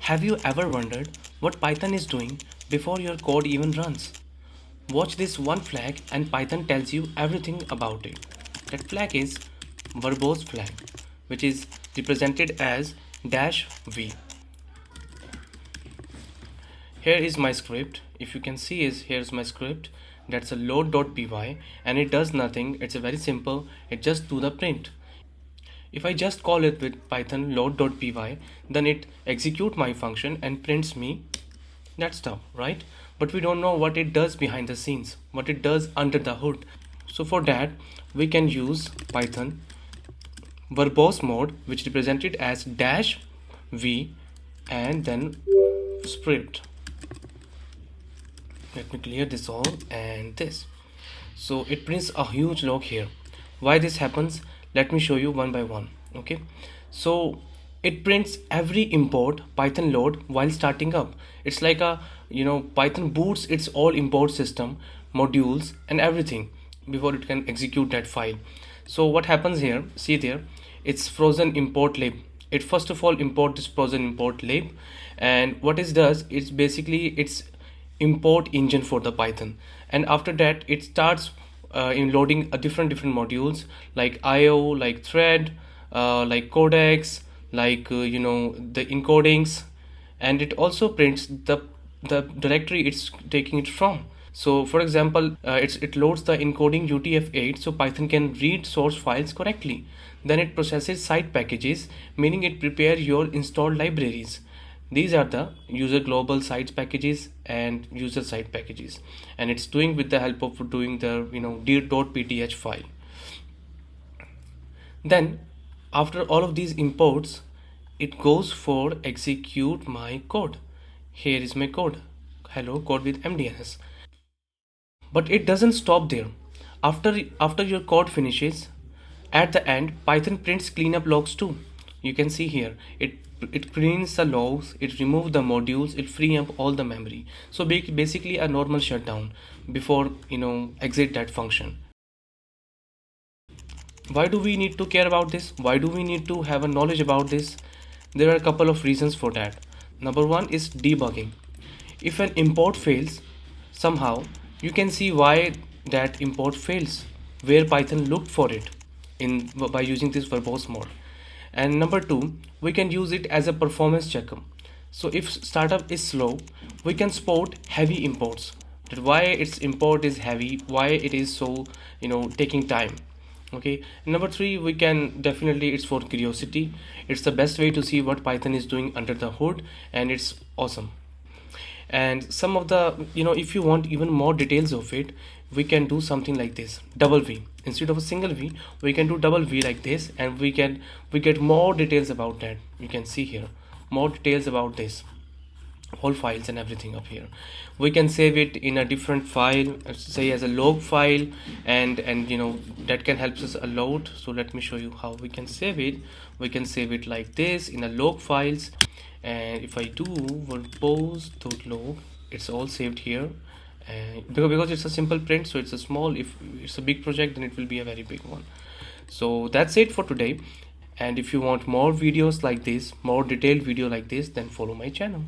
Have you ever wondered what Python is doing before your code even runs? Watch this one flag and Python tells you everything about it. That flag is verbose flag, which is represented as -v. Here is my script. If you can see here's my script. That's a load.py and it does nothing. It's a very simple. It just do the print. If I just call it with Python load.py, then it execute my function and prints me that stuff, right? But we don't know what it does behind the scenes, what it does under the hood. So for that, we can use Python verbose mode, which represented as -v and then script. Let me clear this all and this. So it prints a huge log here. Why this happens? Let me show you one by one. Okay, so it prints every import Python load while starting up. It's like a Python boots its all import system, modules and everything before it can execute that file. So what happens here? See there, it's frozen importlib. It first of all import this frozen importlib, and what it does, it's basically it's import engine for the Python, and after that it starts in loading a different modules like IO, like thread, like codecs, like the encodings, and it also prints the directory it's taking it from. So for example, it loads the encoding UTF-8 so Python can read source files correctly. Then it processes side packages, meaning it prepares your installed libraries. These are the user global sites packages and user side packages, and it's doing with the help of doing the dir.pth file. Then after all of these imports, it goes for execute my code. Here is my code. Hello, CodeWithMDNS. But it doesn't stop there. After your code finishes, at the end, Python prints cleanup logs too. You can see here, it cleans the logs, it removes the modules, it free up all the memory. So basically a normal shutdown before exit that function. Why do we need to care about this? Why do we need to have a knowledge about this? There are a couple of reasons for that. Number one is debugging. If an import fails somehow, you can see why that import fails, where Python looked for it by using this verbose mode. And number two, we can use it as a performance checker. So if startup is slow, we can support heavy imports. That why its import is heavy, why it is so taking time. Okay, number three, we can definitely, it's for curiosity. It's the best way to see what Python is doing under the hood, and it's awesome. And some of the if you want even more details of it, we can do something like this, double V. Instead of a single V, we can do double V like this, and we get more details about that. You can see here more details about this whole files and everything up here. We can save it in a different file, say as a log file, and that can help us a lot. So let me show you how we can save it. We can save it like this in a log files, and if I do verbose.log, it's all saved here. Because it's a simple print, so it's a small. If it's a big project, then it will be a very big one. So that's it for today, and if you want more videos like this, more detailed video like this, then follow my channel.